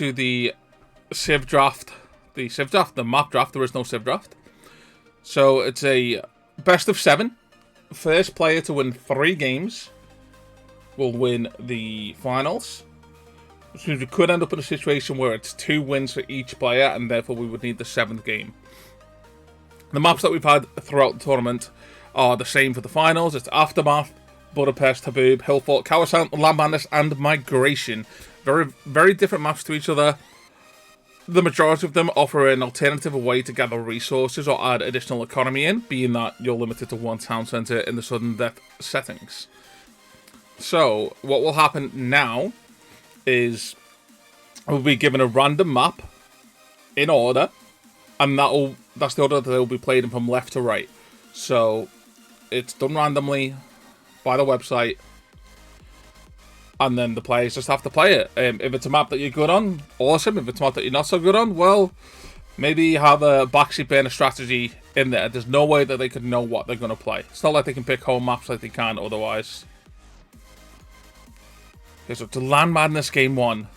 to the Civ draft. The map draft. There is no Civ draft. So it's a best of 7. First player to win 3 games will win the finals. Which means we could end up in a situation where it's 2 wins for each player, and therefore we would need the 7th game. The maps that we've had throughout the tournament are the same for the finals. It's Aftermath, Budapest, Haboob, Hillfort, Kawasan, Land Madness, and Migration. Very, very different maps to each other. The majority of them offer an alternative way to gather resources or add additional economy in, being that you're limited to 1 town centre in the sudden death settings. So, what will happen now is we'll be given a random map in order, and that's the order that they'll be played in from left to right. So, it's done randomly by the website, and then the players just have to play it. If it's a map that you're good on, awesome. If it's a map that you're not so good on, well, maybe you have a backseat burner strategy in there. There's no way that they could know what they're going to play. It's not like they can pick home maps like they can otherwise. Okay, so to Land Madness Game 1.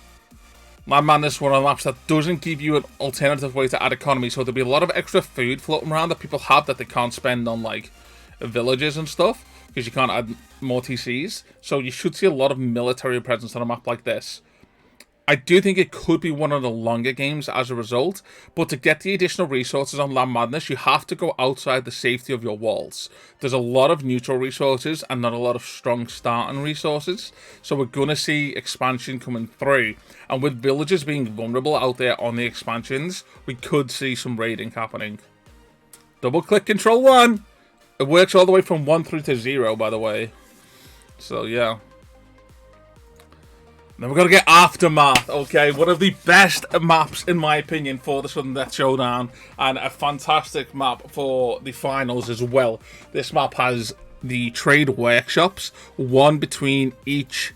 Land Madness, one of the maps that doesn't give you an alternative way to add economy, so there'll be a lot of extra food floating around that people have that they can't spend on, like, villages and stuff, because you can't add more TCs. So you should see a lot of military presence on a map like this. I do think it could be one of the longer games as a result, but to get the additional resources on Land Madness, you have to go outside the safety of your walls. There's a lot of neutral resources and not a lot of strong starting resources, so we're going to see expansion coming through. And with villages being vulnerable out there on the expansions, we could see some raiding happening. Double click Control 1! It works all the way from 1 through to 0, by the way. So, yeah. Then we're going to get Aftermath, okay? One of the best maps, in my opinion, for the Sudden Death Showdown. And a fantastic map for the finals as well. This map has the trade workshops, 1 between each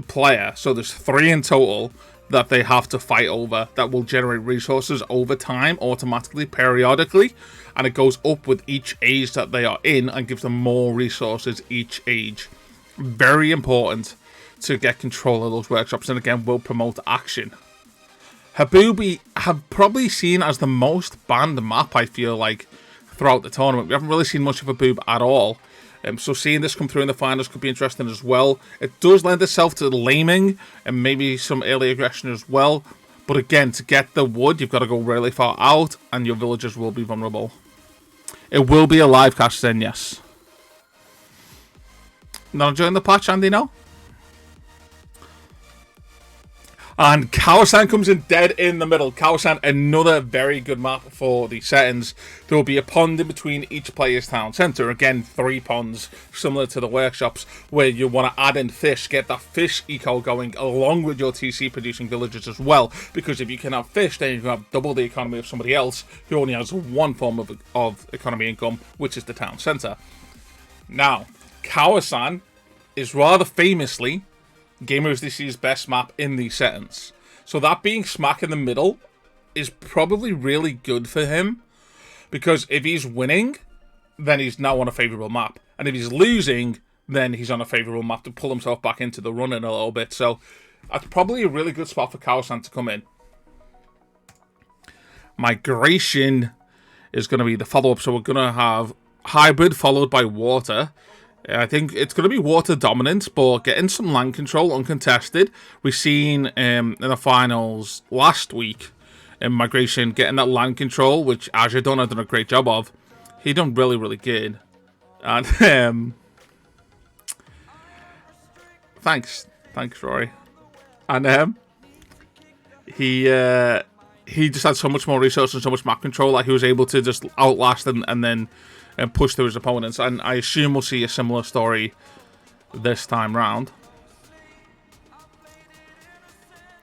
player. So there's 3 in total that they have to fight over that will generate resources over time, automatically, periodically. And it goes up with each age that they are in and gives them more resources each age. Very important to get control of those workshops, and again will promote action. Haboob we have probably seen as the most banned map, I feel like, throughout the tournament. We haven't really seen much of Haboob at all. So seeing this come through in the finals could be interesting as well. It does lend itself to laming and maybe some early aggression as well. But again, to get the wood, you've got to go really far out, and your villagers will be vulnerable. It will be a live cast then, yes. Not enjoying the patch, Andy, no? And Kawasan comes in dead in the middle. Kawasan, another very good map for the settings. There will be a pond in between each player's town centre. Again, 3 ponds, similar to the workshops, where you want to add in fish, get that fish eco going, along with your TC producing villagers as well. Because if you can have fish, then you can have double the economy of somebody else who only has 1 form of economy income, which is the town centre. Now, Kawasan is rather famously Gamerisdcy's best map in these settings. So that being smack in the middle is probably really good for him, because if he's winning, then he's now on a favourable map. And if he's losing, then he's on a favourable map to pull himself back into the running a little bit. So that's probably a really good spot for Kawasan to come in. Migration is going to be the follow-up. So we're going to have Hybrid followed by Water. I think it's going to be water dominant, but getting some land control uncontested. We've seen in the finals last week in Migration getting that land control, which Azure done a great job of. He done really, really good. And thanks, Rory. And he just had so much more resources and so much map control that he was able to just outlast and then push through his opponents, and I assume we'll see a similar story this time round.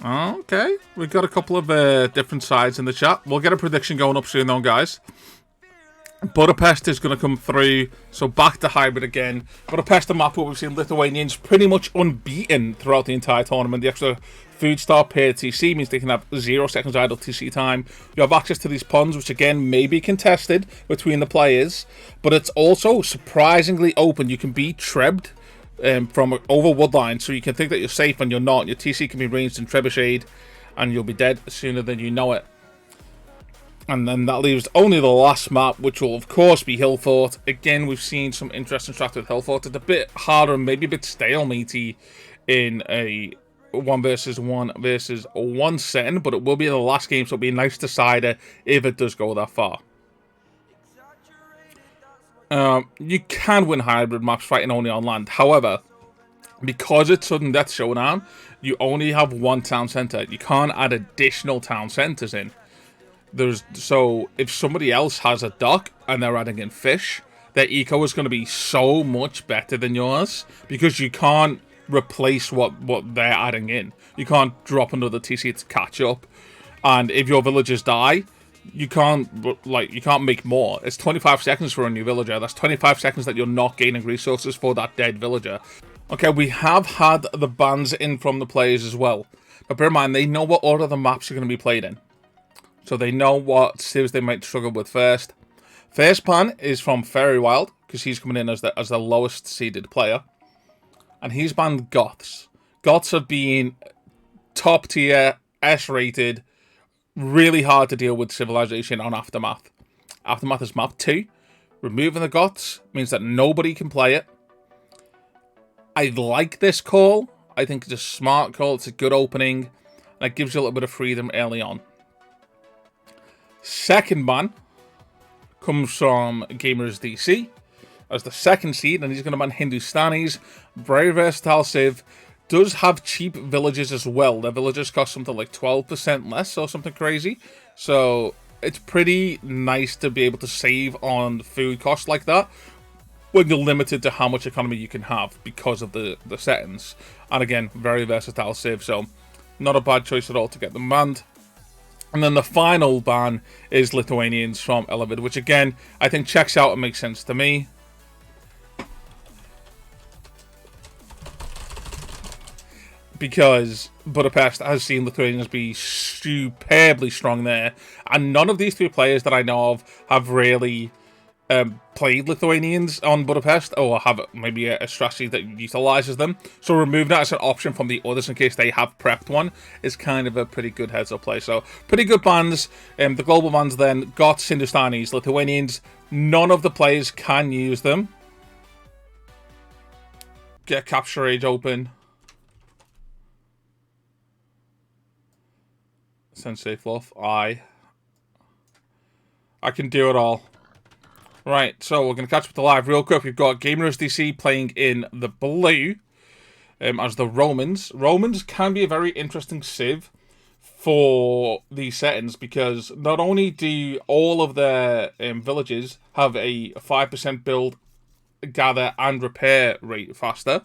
Okay, we've got a couple of different sides in the chat. We'll get a prediction going up soon though, guys. Budapest is going to come through, so back to Hybrid again. Budapest, a map where we've seen Lithuanians pretty much unbeaten throughout the entire tournament. The extra food star per TC means they can have 0 seconds idle TC time. You have access to these ponds, which again may be contested between the players, but it's also surprisingly open. You can be trebbed from over woodline, so you can think that you're safe and you're not. Your TC can be ranged in trebuchet, and you'll be dead sooner than you know it. And then that leaves only the last map, which will of course be Hillfort. Again, we've seen some interesting stuff with Hillfort. It's a bit harder and maybe a bit stalematey in a 1 versus 1 versus 1 setting, but it will be the last game, so it'll be a nice decider if it does go that far. You can win hybrid maps fighting only on land. However, because it's sudden death showdown, you only have one town center. You can't add additional town centers in. So if somebody else has a dock and they're adding in fish, their eco is going to be so much better than yours, because you can't replace what they're adding in. You can't drop another TC to catch up, and if your villagers die, you can't make more. It's 25 seconds for a new villager. That's 25 seconds that you're not gaining resources for that dead villager. Okay, we have had the bans in from the players as well, but bear in mind, they know what order the maps are going to be played in. So they know what civs they might struggle with first. First ban is from Fairywilde, because he's coming in as the lowest seeded player. And he's banned Goths. Goths have been top tier, S-rated, really hard to deal with civilization on Aftermath. Aftermath is map 2. Removing the Goths means that nobody can play it. I like this call. I think it's a smart call. It's a good opening. And it gives you a little bit of freedom early on. Second ban comes from Gamerisdcy as the second seed, and he's going to ban Hindustanis. Very versatile civ. Does have cheap villages as well. Their villages cost something like 12% less or something crazy. So it's pretty nice to be able to save on food costs like that when you're limited to how much economy you can have because of the settings. And again, very versatile civ, so not a bad choice at all to get them banned. And then the final ban is Lithuanians from Elavid, which again, I think checks out and makes sense to me. Because Budapest has seen Lithuanians be superbly strong there. And none of these three players that I know of have really played Lithuanians on Budapest, or have maybe a strategy that utilizes them. So removing that as an option from the others in case they have prepped one is kind of a pretty good heads up play. So pretty good bans. The global bans then, Goths, Hindustanis, Lithuanians. None of the players can use them. Get Capture Age open. Sensei Fluff. I can do it all. Right, so we're going to catch up with the live real quick. We've got Gamerisdcy playing in the blue as the Romans. Romans can be a very interesting civ for these settings, because not only do all of their villages have a 5% build, gather, and repair rate faster.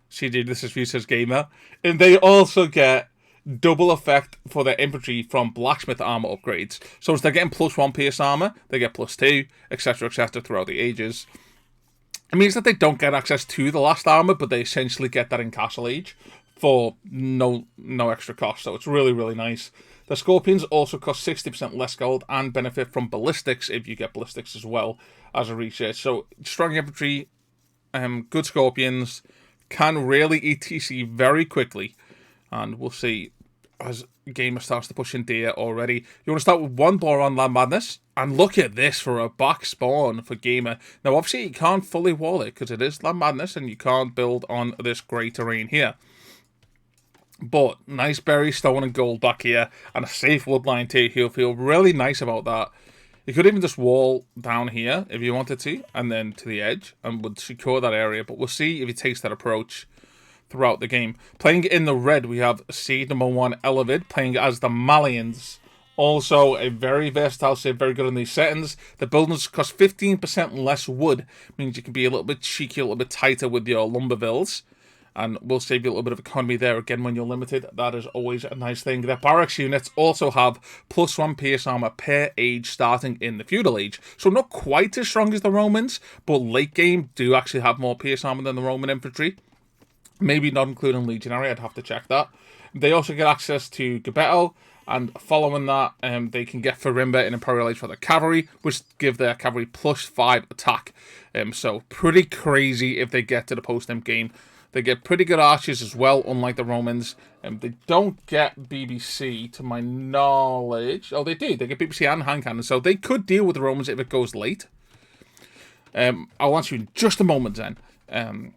CD, this is View Says Gamer. And they also get double effect for their infantry from blacksmith armor upgrades. So as they're getting +1 pierce armor, they get +2, etc, etc throughout the ages. It means that they don't get access to the last armor, but they essentially get that in Castle Age for no extra cost. So it's really, really nice. The Scorpions also cost 60% less gold and benefit from ballistics if you get ballistics as well as a research. So strong infantry, good Scorpions, can really ETC very quickly. And we'll see as Gamer starts to push in deer already. You want to start with one boar on Land Madness. And look at this for a back spawn for Gamer. Now, obviously, you can't fully wall it because it is Land Madness and you can't build on this grey terrain here. But nice berry, stone, and gold back here. And a safe woodline too. He'll feel really nice about that. You could even just wall down here if you wanted to. And then to the edge. And would secure that area. But we'll see if he takes that approach throughout the game. Playing in the red, we have seed number 1, Elavid, playing as the Malians. Also, a very versatile civ, very good in these settings. The buildings cost 15% less wood, means you can be a little bit cheeky, a little bit tighter with your lumbervilles. And we'll save you a little bit of economy there again when you're limited. That is always a nice thing. Their barracks units also have +1 pierce armor per age starting in the feudal age. So not quite as strong as the Romans, but late game do actually have more pierce armor than the Roman infantry. Maybe not including legionary, I'd have to check that. They also get access to Gabetto And following that, they can get Farimba in Imperial Age for the cavalry, which give their cavalry +5 attack. So pretty crazy if they get to the post-end game. They get pretty good archers as well, unlike the Romans. They don't get BBC, to my knowledge. Oh, they do. They get BBC and hand cannon, so they could deal with the Romans if it goes late. I'll answer you in just a moment, then.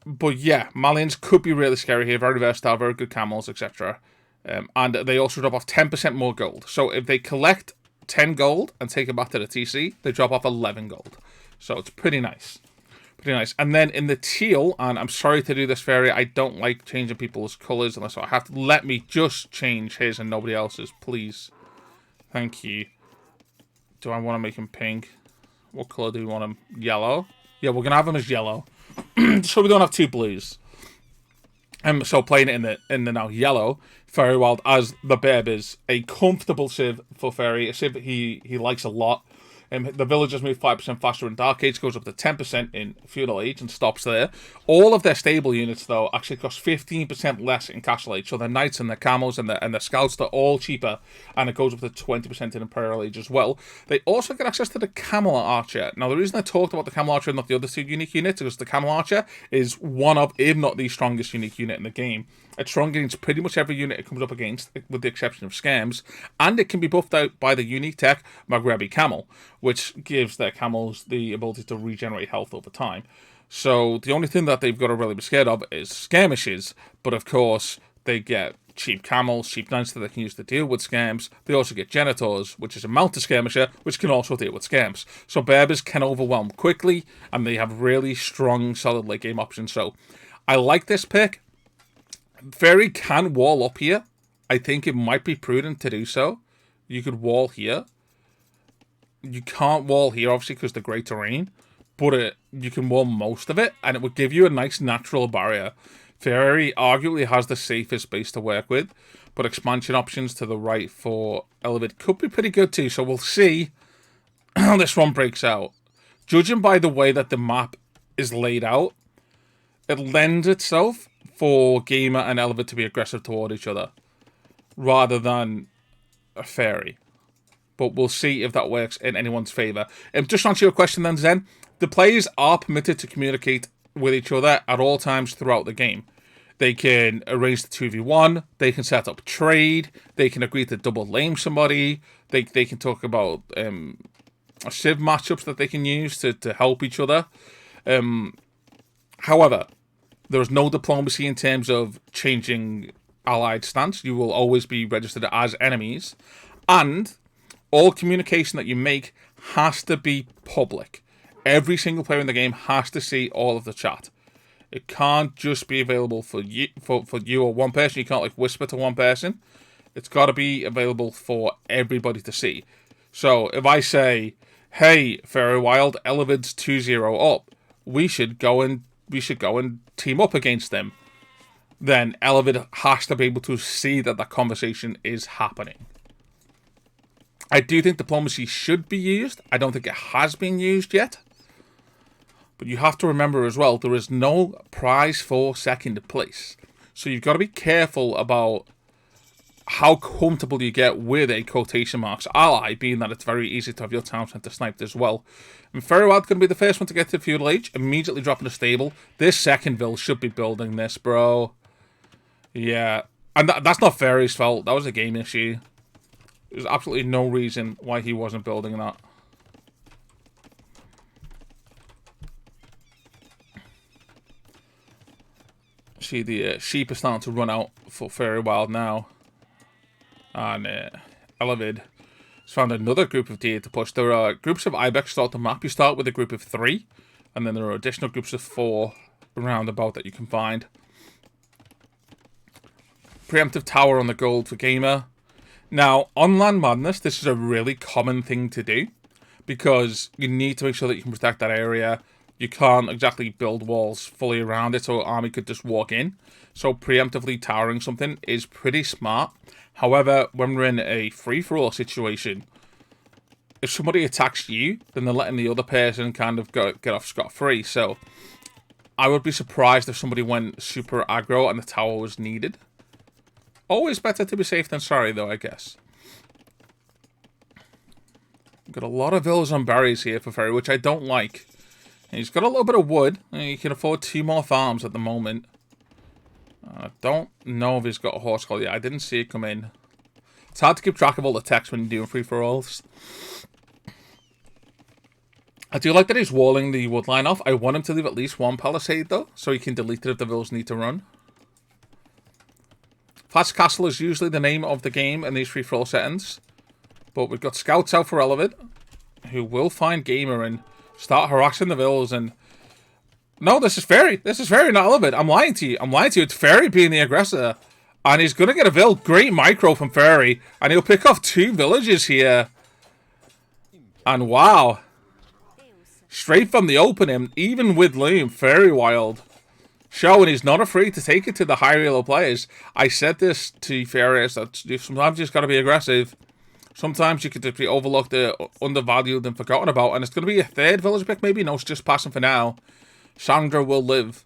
But yeah, Malians could be really scary here. Very versatile, very good camels, etc. And they also drop off 10% more gold. So if they collect 10 gold and take it back to the TC, they drop off 11 gold. So it's pretty nice. Pretty nice. And then in the teal, and I'm sorry to do this, Fairy, I don't like changing people's colours unless I have to. Let me just change his and nobody else's, please. Thank you. Do I want to make him pink? What colour do we want him? Yellow? Yeah, we're going to have him as yellow. So we don't have two blues. So playing it in the now yellow, Fairywilde as the Babe is a comfortable civ for Fairy, a civ he likes a lot. The villagers move 5% faster in Dark Age, goes up to 10% in Feudal Age and stops there. All of their stable units, though, actually cost 15% less in Castle Age. So their knights and their camels and their scouts, they're all cheaper. And it goes up to 20% in Imperial Age as well. They also get access to the Camel Archer. Now, the reason I talked about the Camel Archer and not the other two unique units is because the Camel Archer is one of, if not the strongest unique unit in the game. It's strong against pretty much every unit it comes up against, with the exception of Scams. And it can be buffed out by the unique tech Maghrebi Camel, which gives their camels the ability to regenerate health over time. So the only thing that they've got to really be scared of is skirmishes. But of course, they get cheap camels, cheap knights that they can use to deal with scams. They also get Genitors, which is a mounted skirmisher, which can also deal with scams. So Berbers can overwhelm quickly, and they have really strong, solid late game options. So I like this pick. Fairy can wall up here. I think it might be prudent to do so. You could wall here. You can't wall here, obviously, because of the great terrain. But you can wall most of it, and it would give you a nice natural barrier. Fairy arguably has the safest base to work with, but expansion options to the right for Elavid could be pretty good too. So we'll see how this one breaks out. Judging by the way that the map is laid out, it lends itself for Gamer and Elavid to be aggressive toward each other, rather than a Fairy. But we'll see if that works in anyone's favour. Just to answer your question then, Zen, the players are permitted to communicate with each other at all times throughout the game. They can arrange the 2v1, they can set up trade, they can agree to double lame somebody, they can talk about civ matchups that they can use to help each other. However, there is no diplomacy in terms of changing allied stance. You will always be registered as enemies. And all communication that you make has to be public. Every single player in the game has to see all of the chat. It can't just be available for you or one person. You can't like whisper to one person. It's got to be available for everybody to see. So if I say, "Hey, Fairywilde, Elavid's 2-0 up. We should go and team up against them," then Elavid has to be able to see that that conversation is happening. I do think diplomacy should be used. I don't think it has been used yet. But you have to remember as well, there is no prize for second place. So you've got to be careful about how comfortable you get with a quotation marks ally, being that it's very easy to have your town centre sniped as well. And Fairywilde going to be the first one to get to Feudal Age, immediately dropping a stable. This second Ville should be building this, bro. Yeah. And that's not Fairy's fault. That was a game issue. There's absolutely no reason why he wasn't building that. See, the sheep are starting to run out for Fairywilde now. And Elavid has found another group of deer to push. There are groups of ibex throughout the map. You start with a group of 3, and then there are additional groups of 4 around about that you can find. Preemptive tower on the gold for Gamer. Now, on Land Madness, this is a really common thing to do, because you need to make sure that you can protect that area. You can't exactly build walls fully around it, so an army could just walk in. So preemptively towering something is pretty smart. However, when we're in a free-for-all situation, if somebody attacks you, then they're letting the other person kind of get off scot-free. So I would be surprised if somebody went super aggro and the tower was needed. Always better to be safe than sorry, though, I guess. Got a lot of villas on berries here for Ferry, which I don't like. He's got a little bit of wood, and he can afford 2 more farms at the moment. I don't know if he's got a horse collar yet. I didn't see it come in. It's hard to keep track of all the text when you're doing free-for-alls. I do like that he's walling the wood line off. I want him to leave at least 1 palisade, though, so he can delete it if the villas need to run. Fast Castle is usually the name of the game in these free-for-all settings. But we've got scouts out for Elavid, who will find Gamer and start harassing the villas. And no, this is Fairy. This is Fairy, not Elavid. I'm lying to you. I'm lying to you. It's Fairy being the aggressor. And he's going to get a vill. Great micro from Fairy. And he'll pick off 2 villages here. And wow. Straight from the opening, even with Loom, Fairywilde showing he's not afraid to take it to the higher elo players. I said this to Fairies that sometimes you just got to be aggressive. Sometimes you could just be overlooked, undervalued, and forgotten about. And it's going to be a 3rd village pick, maybe. No, it's just passing for now. Sandra will live.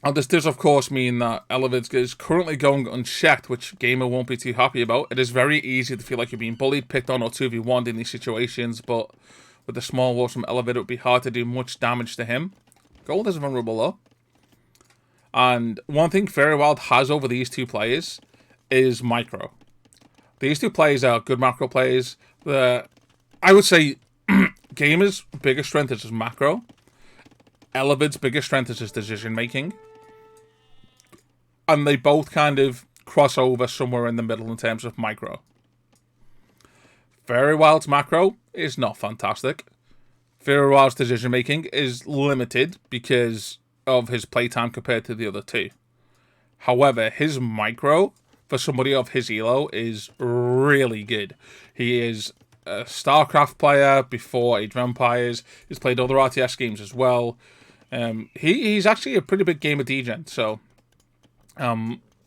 And this does, of course, mean that Elavid is currently going unchecked, which Gamer won't be too happy about. It is very easy to feel like you're being bullied, picked on, or 2v1'd in these situations. But with the small walls from Elavid, it would be hard to do much damage to him. Gold is vulnerable, though. And one thing Fairywilde has over these 2 players is micro. These 2 players are good macro players. I would say Gamer's biggest strength is his macro. Elavid's biggest strength is his decision making. And they both kind of cross over somewhere in the middle in terms of micro. Fairywilde's macro is not fantastic. Fairywilde's decision making is limited because of his playtime compared to the other 2. However, his micro for somebody of his elo is really good. He is a StarCraft player before Age of Empires. He's played other RTS games as well. He's actually a pretty big gamer degen, so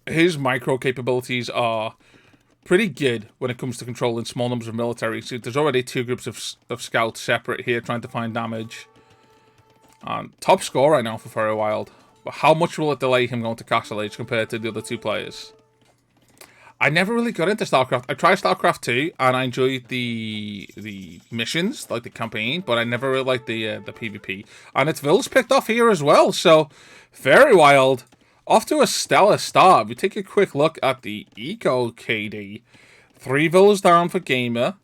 his micro capabilities are pretty good when it comes to controlling small numbers of military. So there's already 2 groups of scouts separate here trying to find damage. Top score right now for Fairywilde. But how much will it delay him going to Castle Age compared to the other 2 players? I never really got into StarCraft. I tried StarCraft 2, and I enjoyed the missions, like the campaign, but I never really liked the PvP. And its villas picked off here as well, so Fairywilde off to a stellar start. If we take a quick look at the Eco KD, 3 villas down for Gamer,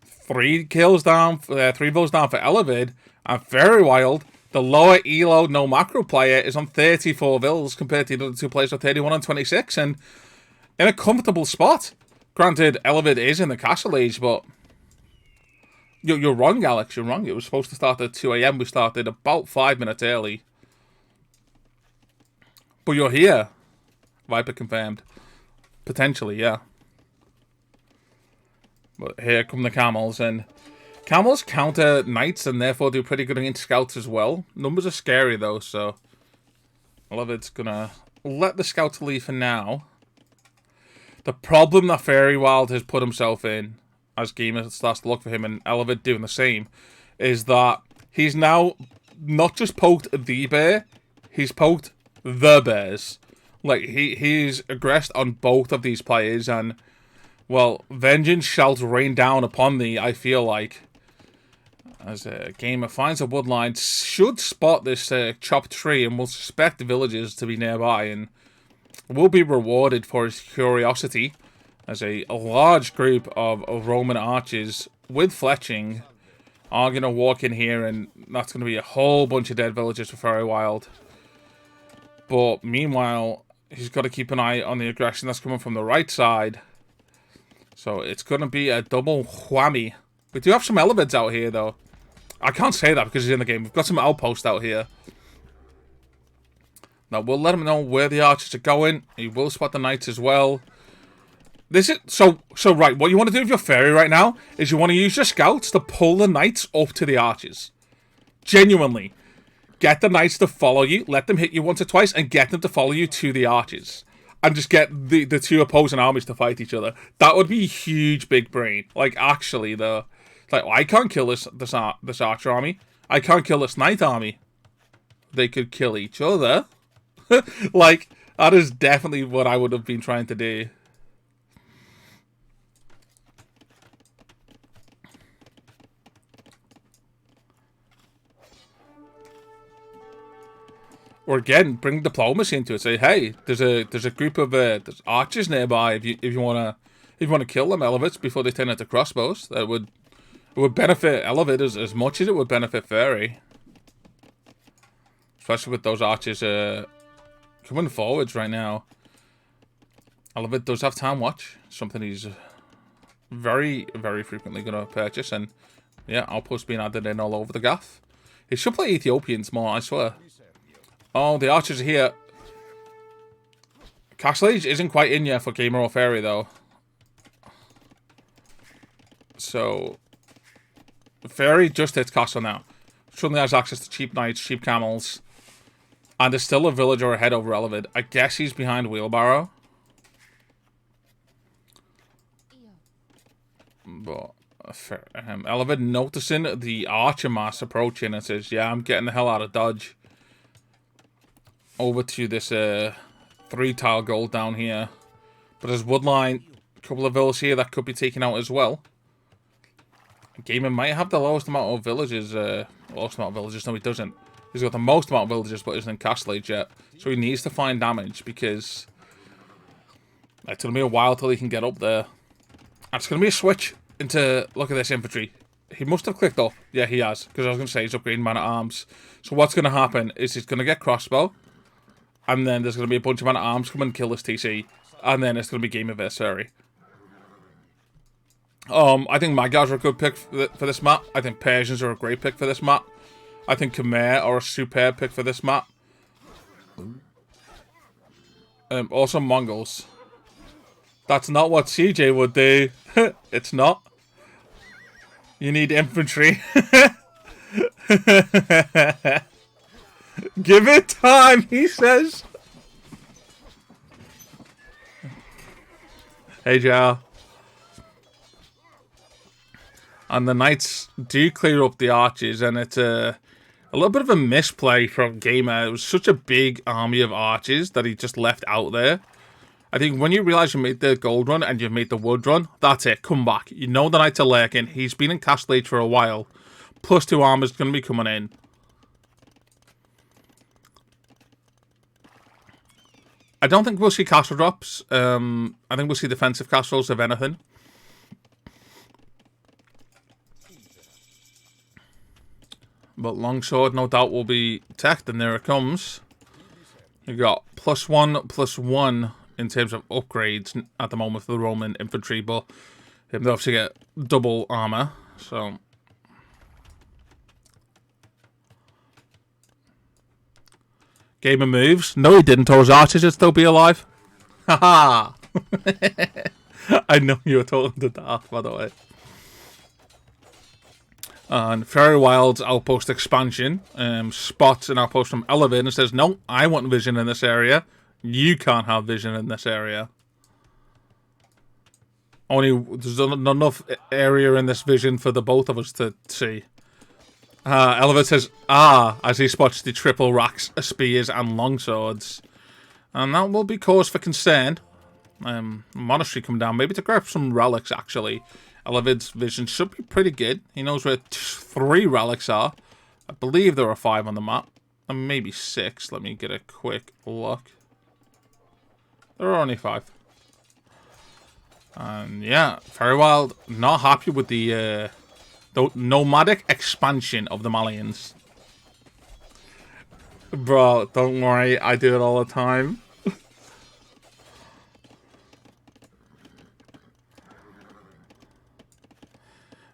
3 villas down for Elavid, and Fairywilde, the lower elo no macro player, is on 34 villas compared to the other 2 players on 31 and 26, and in a comfortable spot. Granted, Elavid is in the Castle Age, but you're wrong, Alex. You're wrong. It was supposed to start at 2 AM. We started about 5 minutes early. But you're here. Viper confirmed. Potentially, yeah. But here come the camels, and camels counter knights and therefore do pretty good against scouts as well. Numbers are scary though, so Elavid's gonna let the scouts leave for now. The problem that Fairywilde has put himself in, as Gamer starts to look for him, and Elavid doing the same, is that he's now not just poked the bear, he's poked the bears. Like, he's aggressed on both of these players, and, well, vengeance shall rain down upon thee, I feel like. As a Gamer finds a woodline, should spot this chopped tree, and will suspect the villagers to be nearby, and will be rewarded for his curiosity, as a large group of Roman archers with fletching are going to walk in here, and that's going to be a whole bunch of dead villagers for Fairywilde. But meanwhile, he's got to keep an eye on the aggression that's coming from the right side. So it's going to be a double whammy. We do have some Elavids out here, though. I can't say that because he's in the game. We've got some outposts out here. Now, we'll let him know where the archers are going. He will spot the knights as well. This is so right. What you want to do with your fairy right now is you want to use your scouts to pull the knights up to the archers. Genuinely. Get the knights to follow you, let them hit you once or twice, and get them to follow you to the archers. And just get the 2 opposing armies to fight each other. That would be huge big brain. Like, actually, though. Like, I can't kill this archer army. I can't kill this knight army. They could kill each other. Like, That is definitely what I would have been trying to do. Or again, bring diplomacy into it. Say, hey, there's a group of there's archers nearby. If you wanna kill them Elavids before they turn into crossbows, it would benefit Elavid as much as it would benefit Fairy. Especially with those archers coming forwards right now. Elavid does have time watch, something he's very, very frequently going to purchase, and yeah, outposts being added in all over the gaff. He should play Ethiopians more, I swear. Oh, the archers are here. Castle Age isn't quite in yet for Gamer or Fairy, though. So, Fairy just hits Castle now. Suddenly has access to cheap knights, cheap camels, and there's still a villager ahead over Elavid. I guess he's behind Wheelbarrow. But Elavid noticing the archer mass approaching and says, yeah, I'm getting the hell out of Dodge. Over to this 3-tile gold down here. But there's Woodline, a couple of villas here that could be taken out as well. Gamer might have the lowest amount of villages. Lowest amount of villages, no he doesn't. He's got the most amount of villages but isn't in Castle Age yet. So he needs to find damage because it's going to be a while till he can get up there. And it's going to be a switch into, look at this infantry. He must have clicked up. Yeah, he has. Because I was going to say he's upgrading man-at-arms. So what's going to happen is he's going to get crossbow. And then there's going to be a bunch of man-at-arms come and kill this TC. And then it's going to be Gamerisdcy. I think Magyars are a good pick for this map. I think Persians are a great pick for this map. I think Khmer are a superb pick for this map. Also Mongols. That's not what CJ would do. It's not. You need infantry. Give it time, he says. Hey, Joe. And the knights do clear up the archers, and it's a little bit of a misplay from Gamer. It was such a big army of archers that he just left out there. I think when you realise you made the gold run and you've made the wood run, that's it. Come back. You know the knights are lurking. He's been in Castle Age for a while. Plus 2 armor's going to be coming in. I don't think we'll see castle drops. I think we'll see defensive castles, if anything. But longsword, no doubt, will be teched, and there it comes. You got +1/+1 in terms of upgrades at the moment for the Roman infantry, but they obviously get double armor, so. Gamer moves. No, he didn't. Or his archers should still be alive. Haha. I know you were talking to Darth, by the way. And Fairywilde's outpost expansion spots an outpost from Elavid and says, no, I want vision in this area. You can't have vision in this area. There's not enough area in this vision for the both of us to see. Elavid says, as he spots the triple racks, spears, and longswords. And that will be cause for concern. Monastery come down, maybe to grab some relics, actually. Elavid's vision should be pretty good. He knows where 3 relics are. I believe there are 5 on the map. And maybe 6. Let me get a quick look. There are only 5. And yeah, Fairywilde not happy with the nomadic expansion of the Malians. Bro, don't worry, I do it all the time.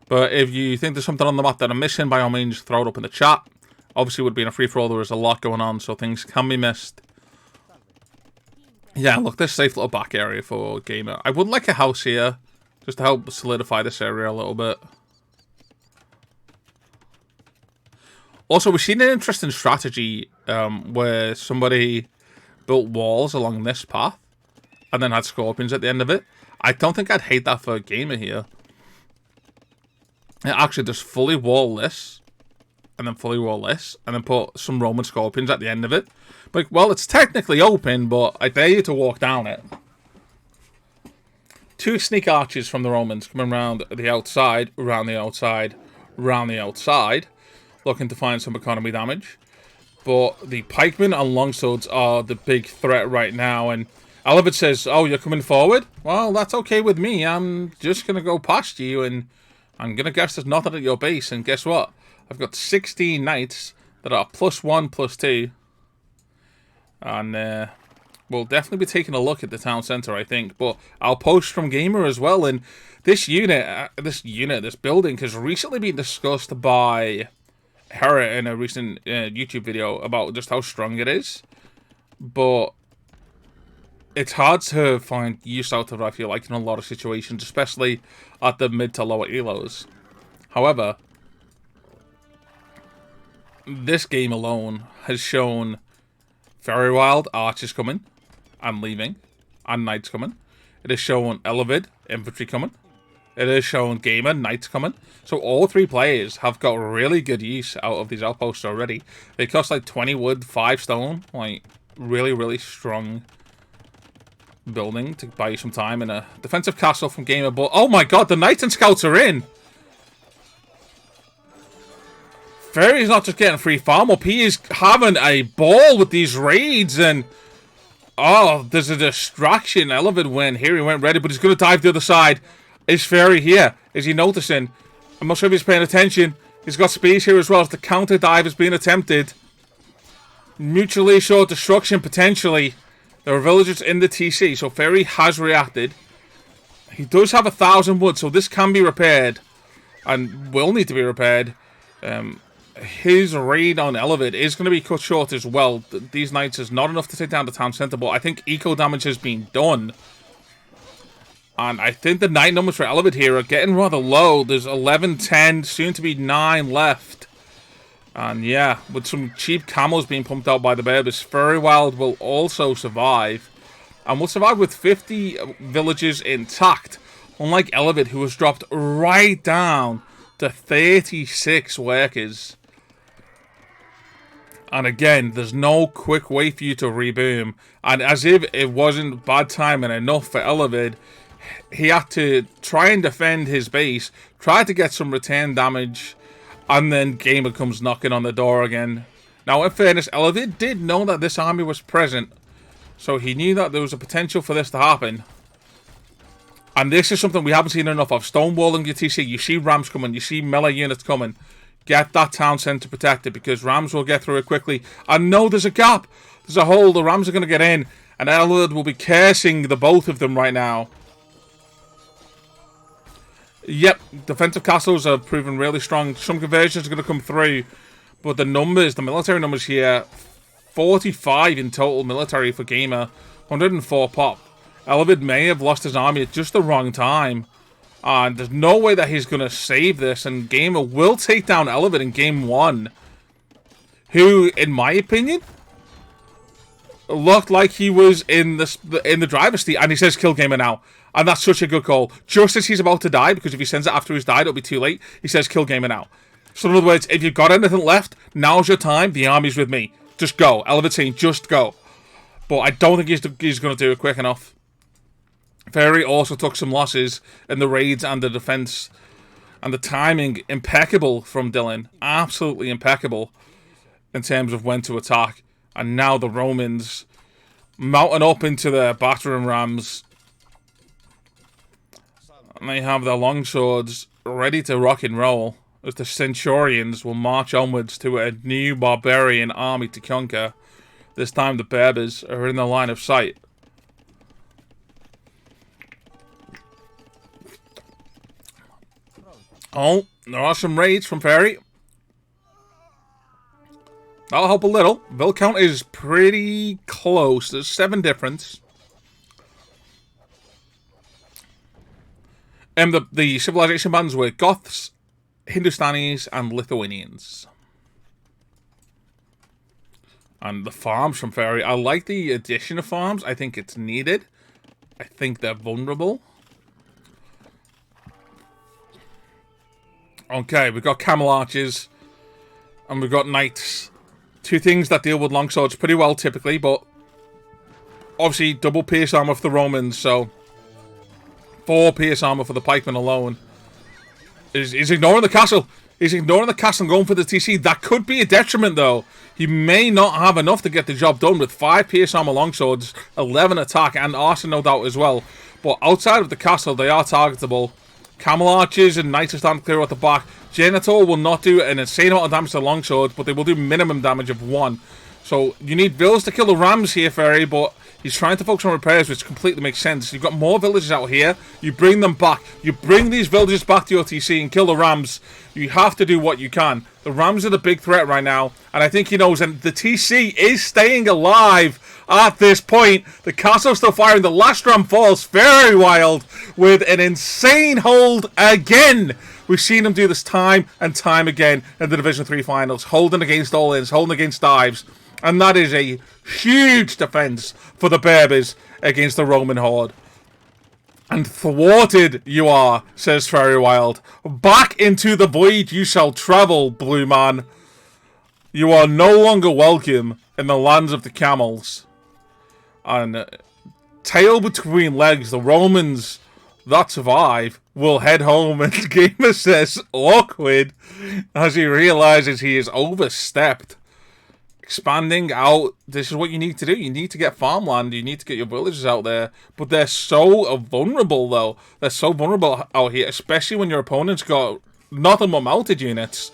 But if you think there's something on the map that I'm missing, by all means, throw it up in the chat. Obviously, it would be in a free-for-all. There is a lot going on, so things can be missed. Yeah, look, this safe little back area for Gamer. I would like a house here, just to help solidify this area a little bit. Also, we've seen an interesting strategy where somebody built walls along this path and then had scorpions at the end of it. I don't think I'd hate that for a Gamer here. Actually, just fully wall this, and then fully wall this, and then put some Roman scorpions at the end of it. Like, well, it's technically open, but I dare you to walk down it. 2 sneak archers from the Romans coming around the outside, around the outside, around the outside, looking to find some economy damage. But the pikemen and longswords are the big threat right now, and Elavid says, oh, you're coming forward? Well, that's okay with me. I'm just going to go past you, and I'm going to guess there's nothing at your base. And guess what? I've got 16 knights that are +1, +2. And we'll definitely be taking a look at the town centre, I think. But I'll post from Gamer as well. And this this building has recently been discussed by Hera in a recent YouTube video about just how strong it is. But it's hard to find use out of it, I feel like, in a lot of situations, especially at the mid to lower elos. However, this game alone has shown Fairywilde archers coming and leaving, and knights coming. It has shown Elavid infantry coming. It has shown Gamer knights coming. So all 3 players have got really good use out of these outposts already. They cost like 20 wood, 5 stone, like really, really strong building to buy you some time in a defensive castle from Gamer. But oh my god, the knights and scouts are in. Fairy's not just getting free farm up, he is having a ball with these raids. And oh, there's a distraction. Elavid went here, he went ready, but he's going to dive the other side. Is Fairy here? Is he noticing? I'm not sure if he's paying attention. He's got space here as well as the counter dive is being attempted. Mutually assured destruction potentially. There are villagers in the TC, so Fairy has reacted. He does have 1,000 wood, so this can be repaired. And will need to be repaired. His raid on Elavid is going to be cut short as well. These knights is not enough to take down the town centre, but I think eco damage has been done. And I think the knight numbers for Elavid here are getting rather low. There's 11, 10, soon to be 9 left. And yeah, with some cheap camels being pumped out by the Berbers, Fairywilde will also survive. And will survive with 50 villages intact. Unlike Elavid, who has dropped right down to 36 workers. And again, there's no quick way for you to reboom. And as if it wasn't bad timing enough for Elavid, he had to try and defend his base, try to get some return damage, and then Gamer comes knocking on the door again. Now, in fairness, Elavid did know that this army was present, so he knew that there was a potential for this to happen. And this is something we haven't seen enough of. Stonewalling your TC. You see rams coming, you see melee units coming. Get that town centre protected, because rams will get through it quickly. And no, there's a gap. There's a hole. The rams are going to get in. And Elavid will be cursing the both of them right now. Yep, defensive castles are proving really strong. Some conversions are going to come through. But the numbers, the military numbers here, 45 in total military for Gamer. 104 pop. Elavid may have lost his army at just the wrong time. And there's no way that he's going to save this. And Gamer will take down Elavid in game 1. Who, in my opinion, looked like he was in the driver's seat. And he says, kill Gamer now. And that's such a good call. Just as he's about to die, because if he sends it after he's died, it'll be too late. He says, kill Gamer now. So in other words, if you've got anything left, now's your time. The army's with me. Just go. Elavid's saying, just go. But I don't think he's going to do it quick enough. Fairy also took some losses in the raids and the defense. And the timing, impeccable from Dylan. Absolutely impeccable in terms of when to attack. And now the Romans mounting up into their battering rams. And they have their longswords ready to rock and roll. As the Centurions will march onwards to a new barbarian army to conquer. This time the Berbers are in the line of sight. Oh, there are some raids from Fairy. That'll help a little. Vill count is pretty close. There's 7 difference. And the civilization bands were Goths, Hindustanis, and Lithuanians. And the farms from Fairy. I like the addition of farms. I think it's needed. I think they're vulnerable. Okay, we've got camel archers. And we've got knights. Two things that deal with longswords pretty well typically, but obviously double pierce armor for the Romans, so 4 pierce armor for the pikemen alone. He's ignoring the castle. He's ignoring the castle and going for the TC. That could be a detriment, though. He may not have enough to get the job done with 5 pierce armor longswords, 11 attack, and arson, no doubt, as well. But outside of the castle, they are targetable. Camel archers and knights are starting to clear out the back. Genitor will not do an insane amount of damage to longswords, but they will do minimum damage of 1. So you need villas to kill the rams here, Fairy, but he's trying to focus on repairs, which completely makes sense. You've got more villages out here. You bring them back. You bring these villages back to your TC and kill the rams. You have to do what you can. The rams are the big threat right now, and I think he knows. And the TC is staying alive at this point. The castle's still firing. The last ram falls. Fairywilde with an insane hold again. We've seen him do this time and time again in the Division 3 finals. Holding against all-ins, holding against dives. And that is a huge defense for the Berbers against the Roman horde. And thwarted you are, says Fairywilde. Back into the void you shall travel, Blue Man. You are no longer welcome in the lands of the camels. And tail between legs, the Romans that survive will head home. And Gamer says, awkward, as he realizes he is overstepped. Expanding out, this is what you need to do. You need to get farmland, you need to get your villages out there. But they're so vulnerable, though. They're so vulnerable out here, especially when your opponent's got nothing but melted units.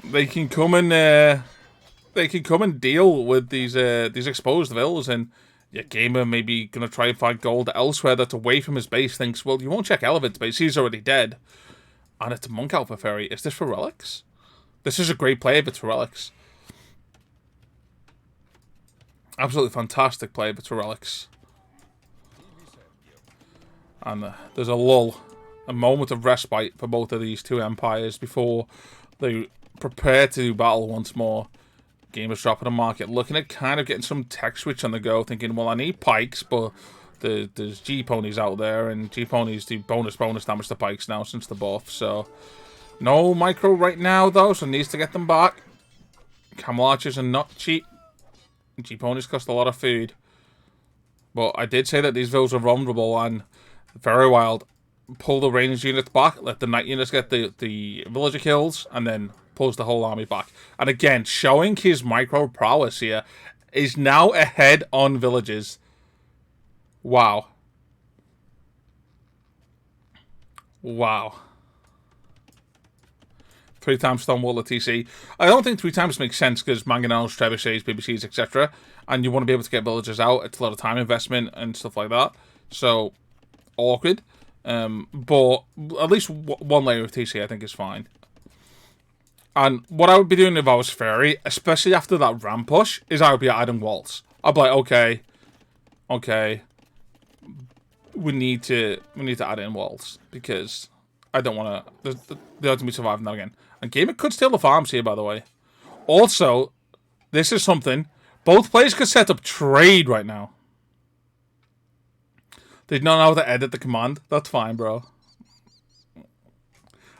They can come and deal with these exposed villas, and your gamer maybe gonna try and find gold elsewhere that's away from his base. Thinks, well, you won't check Elavid's base, he's already dead. And it's a monk alpha fairy. Is this for relics? This is a great play if it's for relics. Absolutely fantastic play if it's for relics. And there's a lull, a moment of respite for both of these two empires before they prepare to do battle once more. Gamers dropping the market, looking at kind of getting some tech switch on the go, thinking, well, I need pikes, but there's G-ponies out there, and G-ponies do bonus damage to pikes now since the buff, so... No micro right now, though, so needs to get them back. Camel archers are not cheap. G-ponies cost a lot of food. But I did say that these villas are vulnerable, and Fairywilde pull the ranged units back, let the knight units get the villager kills, and then pulls the whole army back. And again, showing his micro prowess here, is now ahead on villages. Wow. Wow. 3 times Stonewall at TC. I don't think 3 times makes sense because mangonels, trebuchets, BBCs, etc. And you want to be able to get villagers out. It's a lot of time investment and stuff like that. So, awkward. But at least 1 layer of TC I think is fine. And what I would be doing if I was Fairy, especially after that ram push, is I would be adding walls. I'd be like, okay. We need to add in walls because I don't want to. They're going to be surviving that again. And Gamer could steal the farms here, by the way. Also, this is something. Both players could set up trade right now. They don't know how to edit the command. That's fine, bro.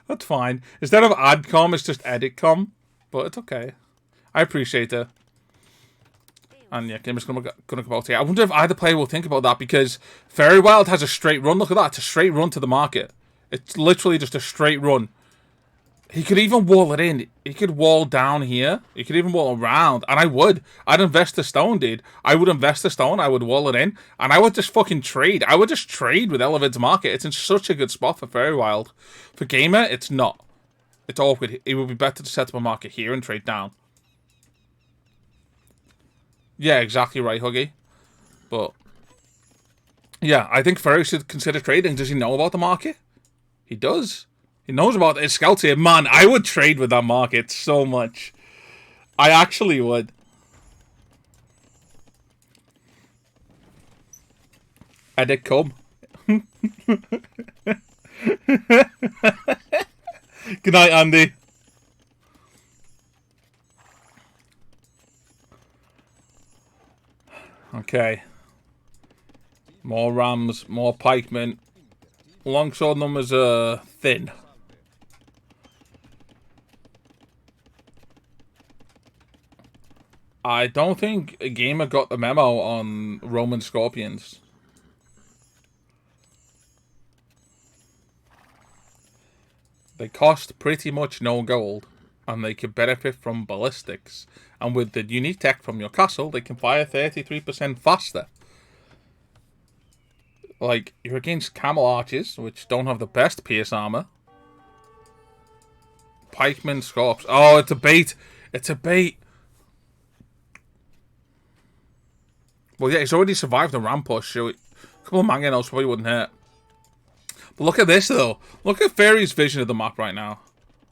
That's fine. Instead of adcom, it's just editcom. But it's okay. I appreciate it. And yeah, Gamer's gonna come out here. I wonder if either player will think about that because Fairywilde has a straight run. Look at that. It's a straight run to the market. It's literally just a straight run. He could even wall it in. He could wall down here. He could even wall around. And I would. I'd invest the stone, dude. I would invest the stone. I would wall it in. And I would just fucking trade. I would just trade with Elavid's market. It's in such a good spot for Fairywilde. For Gamer, it's not. It's awkward. It would be better to set up a market here and trade down. Yeah, exactly right, Huggy. But, yeah, I think Fairy should consider trading. Does he know about the market? He does. He knows about his scouts here. Man, I would trade with that market so much. I actually would. I did come. Good night, Andy. Okay. More rams, more pikemen. Longsword numbers are thin. I don't think a gamer got the memo on Roman Scorpions. They cost pretty much no gold, and they can benefit from ballistics. And with the unique tech from your castle, they can fire 33% faster. Like, you're against camel archers, which don't have the best pierce armor. Pikemen, Scorps. Oh, it's a bait. It's a bait. Well, yeah, he's already survived the ram push, so a couple of mangonels probably wouldn't hurt. But look at this, though. Look at Fairy's vision of the map right now.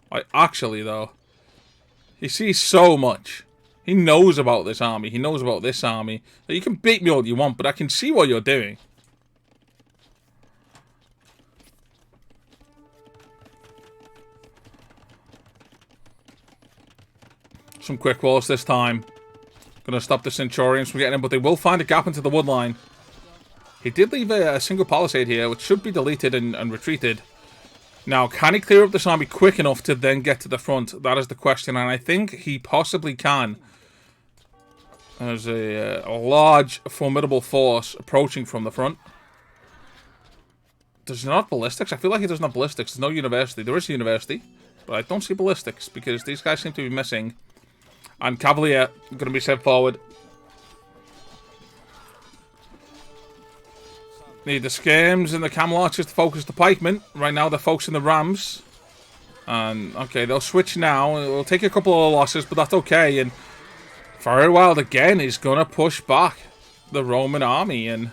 Like, actually, though. He sees so much. He knows about this army. He knows about this army. You can beat me all you want, but I can see what you're doing. Some quick walls this time. Gonna stop the Centurions from getting in, but they will find a gap into the wood line. He did leave a single palisade here, which should be deleted and retreated. Now, can he clear up this army quick enough to then get to the front? That is the question, and I think he possibly can. There's a large, formidable force approaching from the front. Does he not have ballistics? I feel like he doesn't have ballistics. There's no university. There is a university, but I don't see ballistics because these guys seem to be missing. And Cavalier going to be sent forward. Need the Skirms and the Camel Archers to focus the pikemen. Right now they're focusing the Rams. And, okay, they'll switch now. It'll take a couple of losses, but that's okay. And Fairywilde again is going to push back the Roman army. And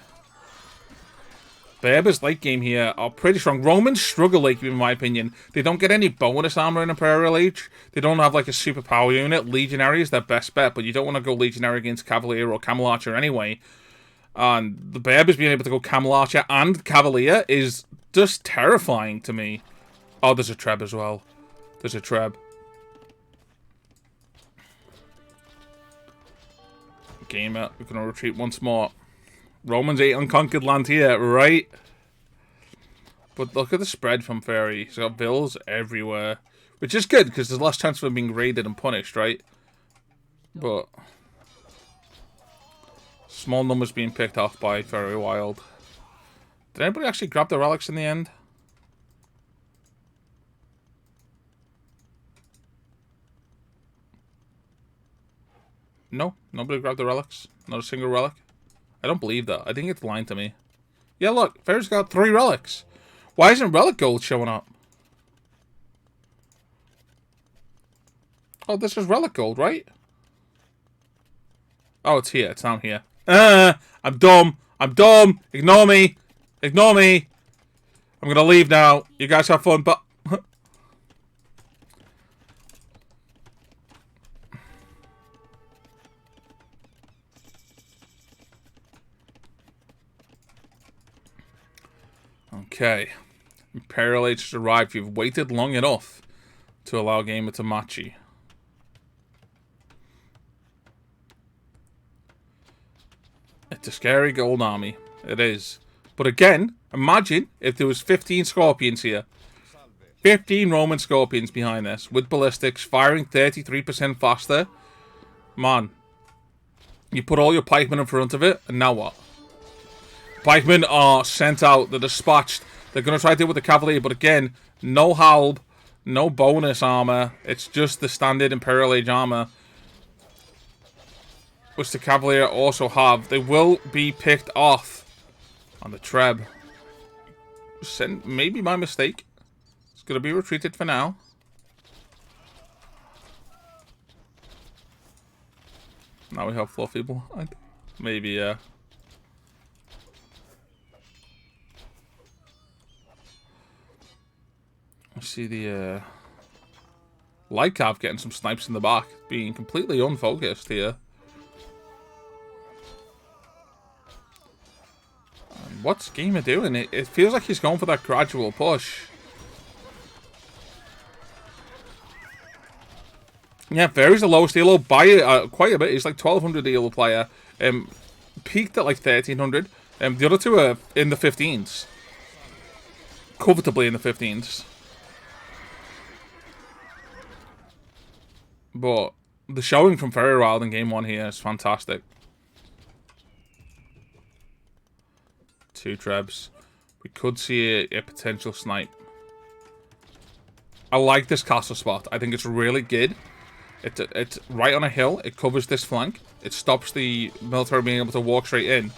Berber's late game here are pretty strong. Romans struggle late game, in my opinion. They don't get any bonus armor in Imperial Age. They don't have like a superpower unit. Legionary is their best bet, but you don't want to go Legionary against Cavalier or Camel Archer anyway. And the Berbers being able to go Camel Archer and Cavalier is just terrifying to me. Oh, there's a Treb as well. There's a Treb. Gamer, we're going to retreat once more. Romans 8 unconquered land here, right? But look at the spread from Fairy. He's got vills everywhere. Which is good, because there's less chance of him being raided and punished, right? But small numbers being picked off by Fairywilde. Did anybody actually grab the relics in the end? No, nobody grabbed the relics. Not a single relic. I don't believe that. I think it's lying to me. Yeah, look, Fair's got 3 relics. Why isn't relic gold showing up? Oh, this is relic gold, right? Oh, it's here. It's down here. I'm dumb. I'm dumb. Ignore me. Ignore me. I'm gonna leave now. You guys have fun, but... Okay. Imperial Age has arrived. You've waited long enough to allow Gamer to match you. It's a scary gold army. It is. But again, imagine if there was 15 Scorpions here. 15 Roman Scorpions behind this. With ballistics, firing 33% faster. Man. You put all your pikemen in front of it, and now what? Pikemen are sent out. They're dispatched. They're going to try to deal with the cavalry, but again, no halb, no bonus armor. It's just the standard Imperial Age armor, which the Cavalier also have. They will be picked off on the Treb. Maybe my mistake. It's going to be retreated for now. Now we have Fluffy Blood. Maybe, yeah. I see the Light Cav getting some snipes in the back, being completely unfocused here. And what's Gamer doing? It feels like he's going for that gradual push. Yeah, Fairy's the lowest elo by quite a bit. He's like 1200 elo player. Peaked at like 1300. The other two are in the 15s. Comfortably in the 15s. But The showing from Fairywilde in game 1 here is fantastic. 2 trebs. We could see a potential snipe. I like this castle spot. I think it's really good. It's right on a hill. It covers this flank. It stops the military being able to walk straight in.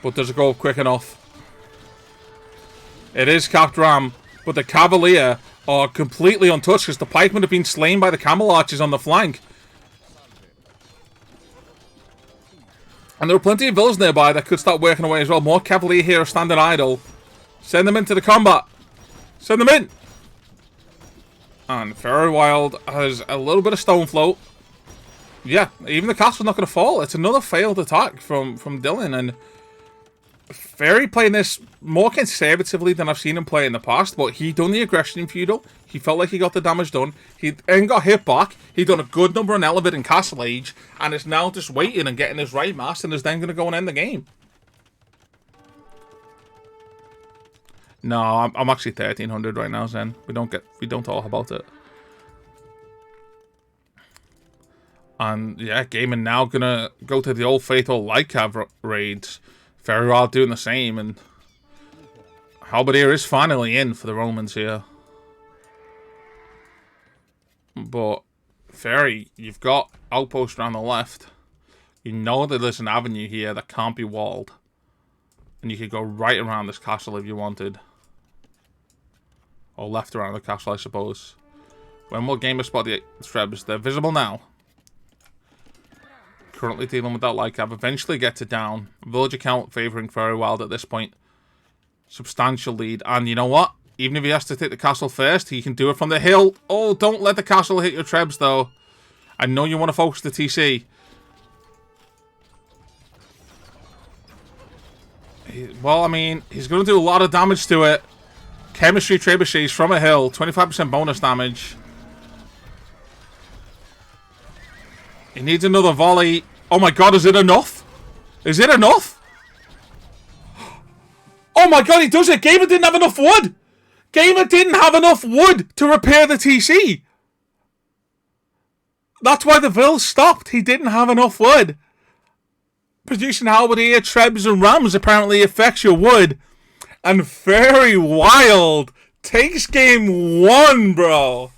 But does it go quick enough? It is capped ram, but the Cavalier are completely untouched because the pikemen have been slain by the camel archers on the flank. And there are plenty of villas nearby that could start working away as well. More Cavalier here are standing idle. Send them into the combat. Send them in. And Fairywilde has a little bit of stone float. Yeah, even the castle's not going to fall. It's another failed attack from Dylan. And Fairy playing this more conservatively than I've seen him play in the past. But he done the aggression in Feudal. He felt like he got the damage done. He then got hit back. He done a good number on Elavid and Castle Age. And is now just waiting and getting his right mass. And is then going to go and end the game. No, I'm actually 1300 right now, Zen. We don't talk about it. And yeah, gaming now gonna go to the old faithful light cav raids. Fairywilde doing the same, and Halberdier is finally in for the Romans here. But Fairy, you've got outposts around the left. You know that there's an avenue here that can't be walled. And you could go right around this castle if you wanted. Or left around the castle, I suppose. When will Gamer spot the trebs? They're visible now. Currently dealing with that light cap. Eventually gets it down. Village account favouring Fairywilde at this point. Substantial lead. And you know what? Even if he has to take the castle first, he can do it from the hill. Oh, don't let the castle hit your trebs, though. I know you want to focus the TC. Well, I mean, he's going to do a lot of damage to it. Chemistry trebuchets from a hill. 25% bonus damage. He needs another volley. Oh my god, is it enough? Is it enough? Oh my god, he does it! Gamer didn't have enough wood! Gamer didn't have enough wood to repair the TC! That's why the Ville stopped. He didn't have enough wood. Producing halberdier, trebs, and rams apparently affects your wood. And Fairywilde takes game 1, bro.